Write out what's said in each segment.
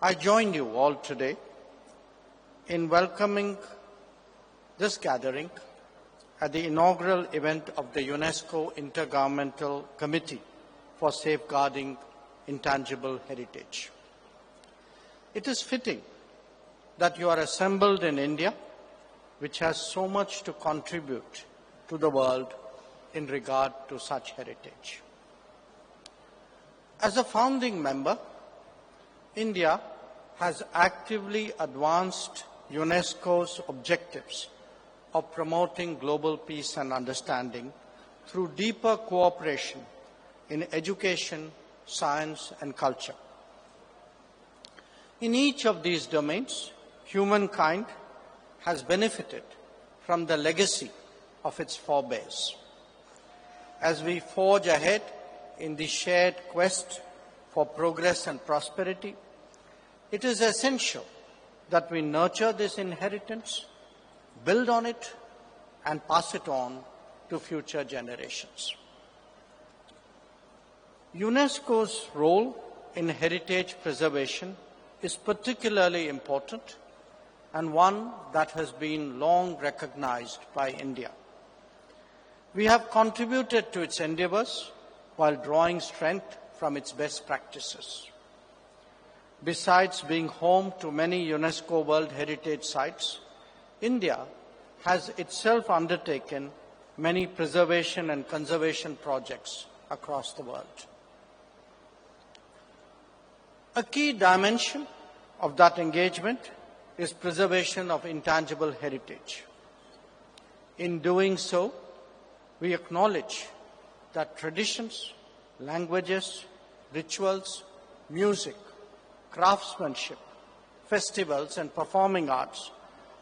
I join you all today in welcoming this gathering at the inaugural event of the UNESCO Intergovernmental Committee for Safeguarding Intangible Heritage. It is fitting that you are assembled in India, which has so much to contribute to the world in regard to such heritage. As a founding member, India has actively advanced UNESCO's objectives of promoting global peace and understanding through deeper cooperation in education, science, and culture. In each of these domains, humankind has benefited from the legacy of its forebears. As we forge ahead in the shared quest for progress and prosperity, it is essential that we nurture this inheritance, build on it, and pass it on to future generations. UNESCO's role in heritage preservation is particularly important and one that has been long recognized by India. We have contributed to its endeavors while drawing strength from its best practices. Besides being home to many UNESCO World Heritage Sites, India has itself undertaken many preservation and conservation projects across the world. A key dimension of that engagement is preservation of intangible heritage. In doing so, we acknowledge that traditions, languages, rituals, music, craftsmanship, festivals, and performing arts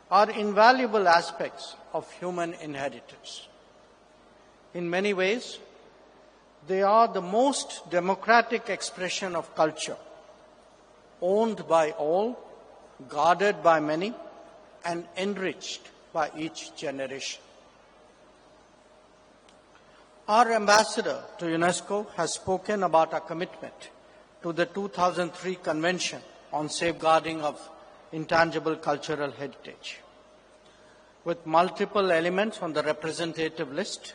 are invaluable aspects of human inheritance. In many ways, they are the most democratic expression of culture, owned by all, guarded by many, and enriched by each generation. Our ambassador to UNESCO has spoken about our commitment to the 2003 Convention on Safeguarding of Intangible Cultural Heritage. With multiple elements on the representative list,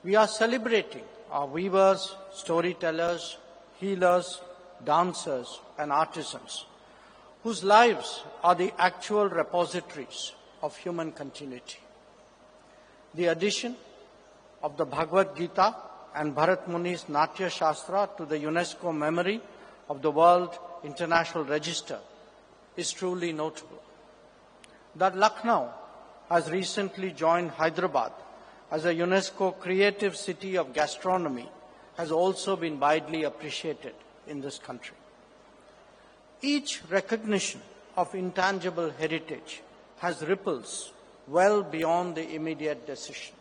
we are celebrating our weavers, storytellers, healers, dancers, and artisans, whose lives are the actual repositories of human continuity. The addition of the Bhagavad Gita and Bharat Muni's Natya Shastra to the UNESCO memory of the World International Register is truly notable. That Lucknow has recently joined Hyderabad as a UNESCO Creative City of Gastronomy has also been widely appreciated in this country. Each recognition of intangible heritage has ripples well beyond the immediate decision.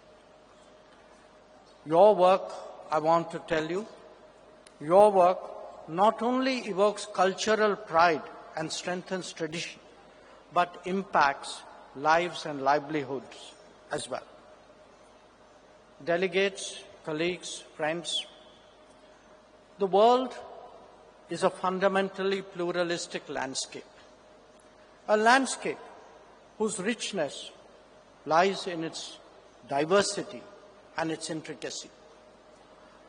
Your work, I want to tell you, your work not only evokes cultural pride and strengthens tradition, but impacts lives and livelihoods as well. Delegates, colleagues, friends, the world is a fundamentally pluralistic landscape, a landscape whose richness lies in its diversity and its intricacy.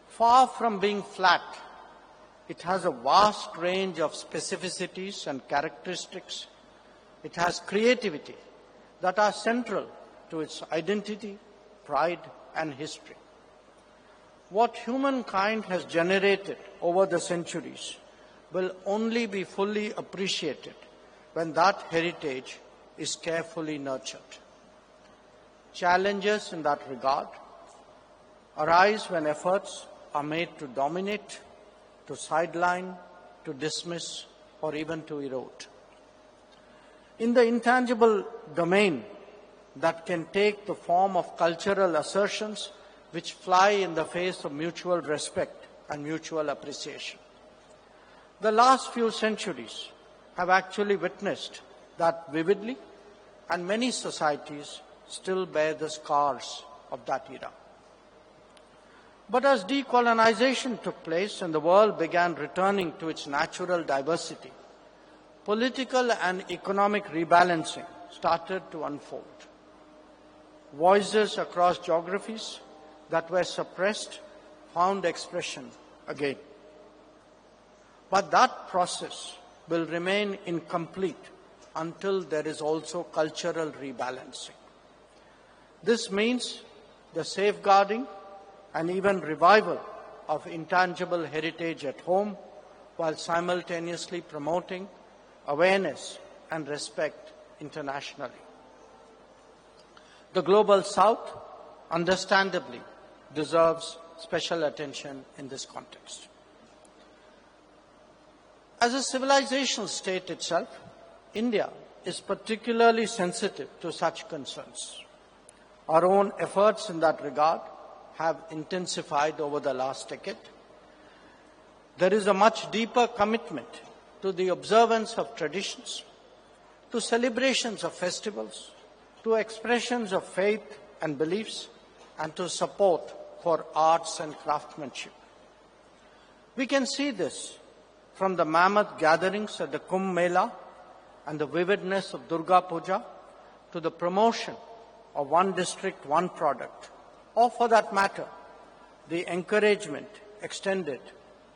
Far from being flat, it has a vast range of specificities and characteristics. It has creativity that are central to its identity, pride, and history. What humankind has generated over the centuries will only be fully appreciated when that heritage is carefully nurtured. Challenges in that regard arise when efforts are made to dominate, to sideline, to dismiss, or even to erode. In the intangible domain, that can take the form of cultural assertions which fly in the face of mutual respect and mutual appreciation. The last few centuries have actually witnessed that vividly, and many societies still bear the scars of that era. But as decolonization took place and the world began returning to its natural diversity, political and economic rebalancing started to unfold. Voices across geographies that were suppressed found expression again. But that process will remain incomplete until there is also cultural rebalancing. This means the safeguarding and even revival of intangible heritage at home while simultaneously promoting awareness and respect internationally. The Global South, understandably, deserves special attention in this context. As a civilizational state itself, India is particularly sensitive to such concerns. Our own efforts in that regard have intensified over the last decade. There is a much deeper commitment to the observance of traditions, to celebrations of festivals, to expressions of faith and beliefs, and to support for arts and craftsmanship. We can see this from the mammoth gatherings at the Kumbh Mela and the vividness of Durga Puja to the promotion of one district, one product, or for that matter, the encouragement extended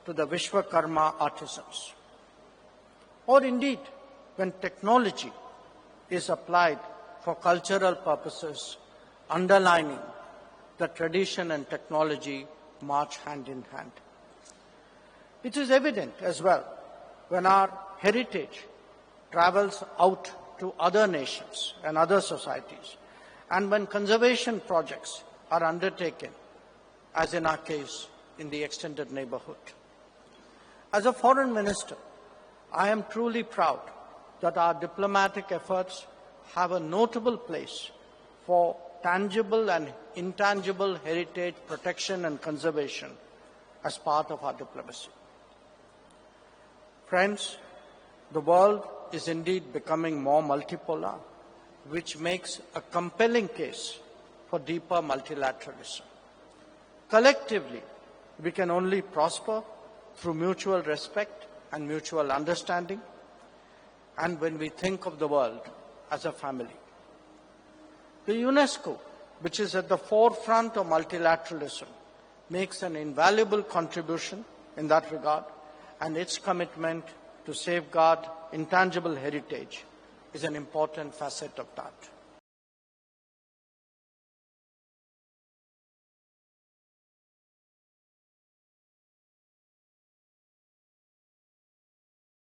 to the Vishwakarma artisans. Or indeed, when technology is applied for cultural purposes, underlining that tradition and technology march hand in hand. It is evident as well when our heritage travels out to other nations and other societies, and when conservation projects are undertaken, as in our case, in the extended neighborhood. As a foreign minister, I am truly proud that our diplomatic efforts have a notable place for tangible and intangible heritage protection and conservation as part of our diplomacy. Friends, the world is indeed becoming more multipolar, which makes a compelling case for deeper multilateralism. Collectively, we can only prosper through mutual respect and mutual understanding, and when we think of the world as a family. The UNESCO, which is at the forefront of multilateralism, makes an invaluable contribution in that regard, and its commitment to safeguard intangible heritage is an important facet of that.